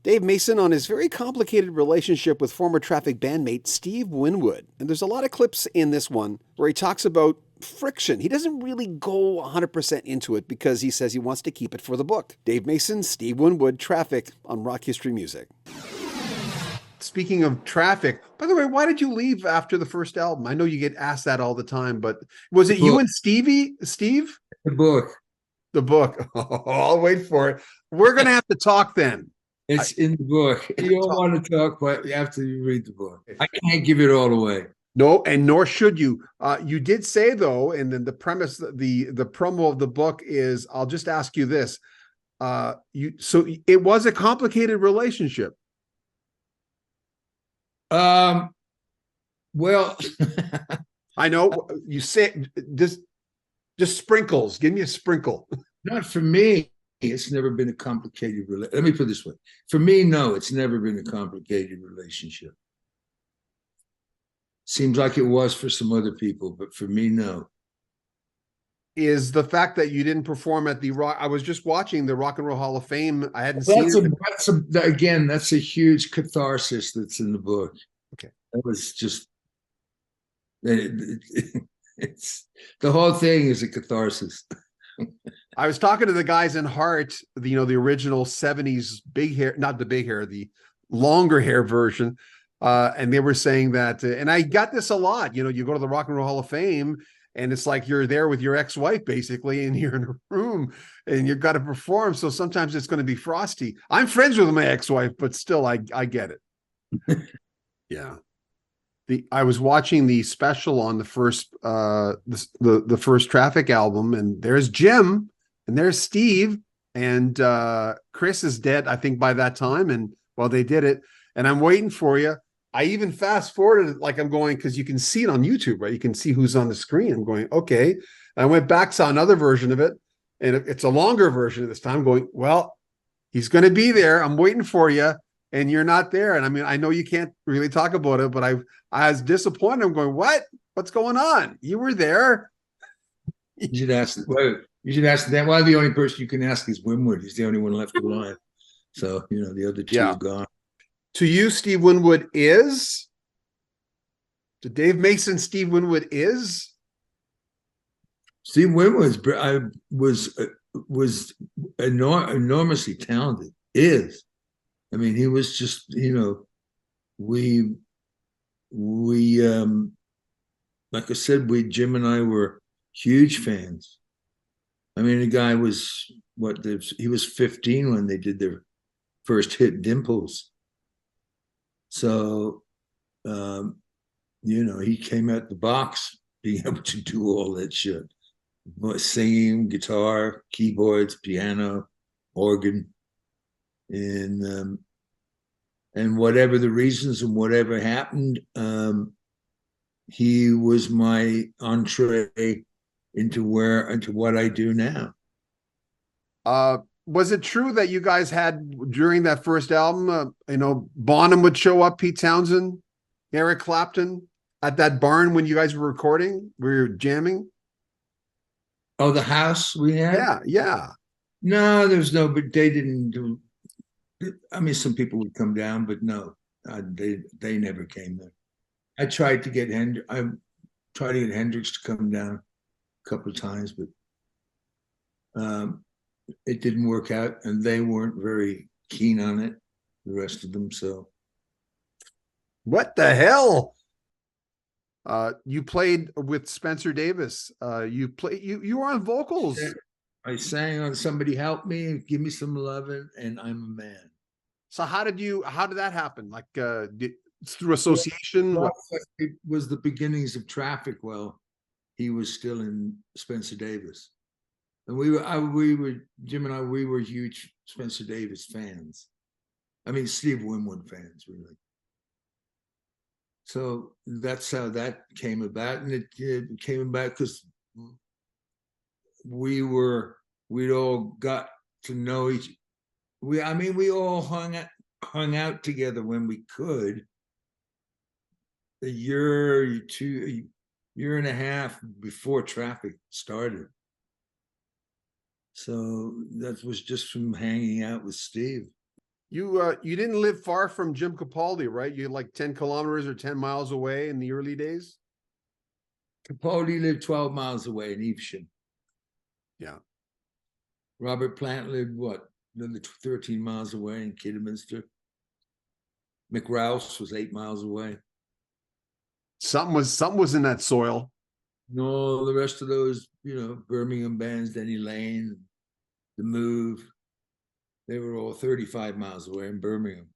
Dave Mason on his very complicated relationship with former Traffic bandmate Steve Winwood. And there's a lot of clips in this one where he talks about friction. He doesn't really go 100% into it because he says he wants to keep it for the book. Dave Mason, Steve Winwood, Traffic on Rock History Music. Speaking of Traffic, by the way, why did you leave after the first album? I know you get asked that all the time, but was The it you book. and Steve? The book. The book. Oh, I'll wait for it. We're going to have to talk then. It's in the book. You don't Talk. want to talk, but after you read the book, I can't give it all away. No, and nor should you. You did say though, and then the premise, the promo of the book is, I'll just ask you this. So it was a complicated relationship. Um, well, I know you say just sprinkles. Give me a sprinkle. not for me. It's never been a complicated relationship. Let me put it this way. For me, no, it's never been a complicated relationship. Seems like it was for some other people, but for me, no. Is the fact that you didn't perform at the Rock? I was just watching the Rock and Roll Hall of Fame. I hadn't seen it. Again, that's a huge catharsis that's in the book. Okay. That was just it's the whole thing is a catharsis. I was talking to the guys in Heart, the original 70s big hair, not the big hair, the longer hair version. And they were saying that, and I got this a lot, you go to the Rock and Roll Hall of Fame and it's like you're there with your ex-wife basically, and you're in a room and you've got to perform. So sometimes it's going to be frosty. I'm friends with my ex-wife, but still I get it. Yeah. I was watching the special on the first the first Traffic album, and there's Jim and there's Steve, and Chris is dead, I think, by that time. And well, they did it, and I'm waiting for you. I even fast forwarded it, like I'm going, because you can see it on YouTube, right? You can see who's on the screen. I'm going, okay. And I went back, saw another version of it, and it's a longer version of this time. Going, well, he's going to be there. I'm waiting for you, and you're not there. And I mean, I know you can't really talk about it, but I was disappointed. I'm going, what? What's going on? You were there. You should ask. Well, you should ask that. Well, the only person you can ask is Winwood. He's the only one left alive. So the other two Yeah. are gone. To you, Steve Winwood is. To Dave Mason, Steve Winwood is. Steve Winwood was enormously talented. Is, I mean, he was just we like I said, Jim and I were huge fans. I mean, the guy was he was 15 when they did their first hit, Dimples. So, he came out the box being able to do all that shit, singing, guitar, keyboards, piano, organ, and whatever the reasons and whatever happened, he was my entree into what I do now. Was it true that you guys had during that first album, Bonham would show up, Pete Townsend, Eric Clapton at that barn when you guys were recording? We were jamming. Oh, the house we had? Yeah, yeah. No, there's no, but they didn't do. I mean, some people would come down, but no, they never came there. I tried to get Hendrix to come down a couple of times, but it didn't work out, and they weren't very keen on it. The rest of them, so. What the hell? You played with Spencer Davis. You were on vocals. I sang on "Somebody Help Me" and "Give Me Some Lovin'" and "I'm a Man." So how did that happen? Like through association? Well, it was the beginnings of Traffic. Well, he was still in Spencer Davis, and we were Jim and I. We were huge Spencer Davis fans. I mean, Steve Winwood fans, really. So that's how that came about, and it came about because we'd all got to know each. We all hung out together when we could. A year and a half before Traffic started. So that was just from hanging out with Steve. You didn't live far from Jim Capaldi, right? You're like 10 kilometers or 10 miles away in the early days. Capaldi lived 12 miles away in Evesham. Yeah. Robert Plant lived what? Another 13 miles away in Kidderminster. McRouse was 8 miles away. Something was in that soil. No, the rest of those, Birmingham bands, Denny Lane, The Move, they were all 35 miles away in Birmingham.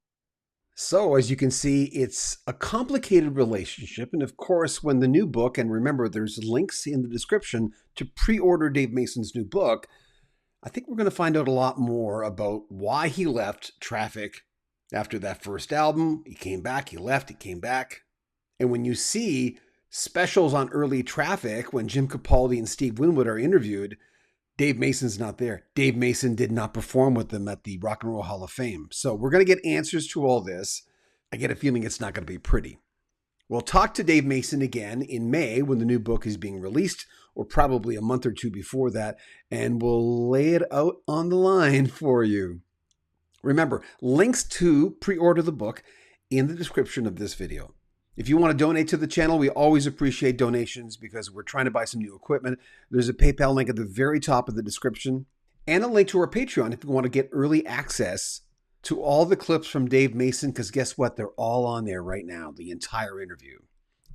So, as you can see, it's a complicated relationship. And of course, when the new book, and remember, there's links in the description to pre-order Dave Mason's new book, I think we're going to find out a lot more about why he left Traffic after that first album. He came back, he left, he came back. And when you see specials on early Traffic, when Jim Capaldi and Steve Winwood are interviewed, Dave Mason's not there. Dave Mason did not perform with them at the Rock and Roll Hall of Fame. So we're going to get answers to all this. I get a feeling it's not going to be pretty. We'll talk to Dave Mason again in May when the new book is being released, or probably a month or two before that, and we'll lay it out on the line for you. Remember, links to pre-order the book in the description of this video. If you want to donate to the channel, we always appreciate donations because we're trying to buy some new equipment. There's a PayPal link at the very top of the description and a link to our Patreon if you want to get early access to all the clips from Dave Mason, because guess what? They're all on there right now, the entire interview.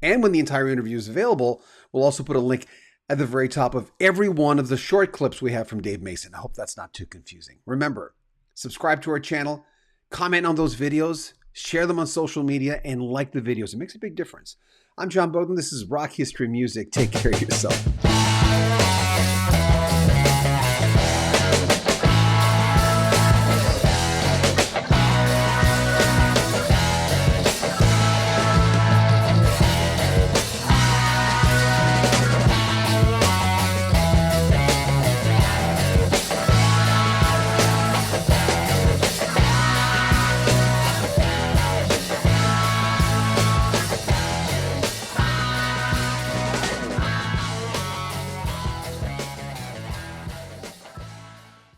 And when the entire interview is available, we'll also put a link at the very top of every one of the short clips we have from Dave Mason. I hope that's not too confusing. Remember, subscribe to our channel, comment on those videos, share them on social media, and like the videos. It makes a big difference. I'm John Bowden. This is Rock History Music. Take care of yourself.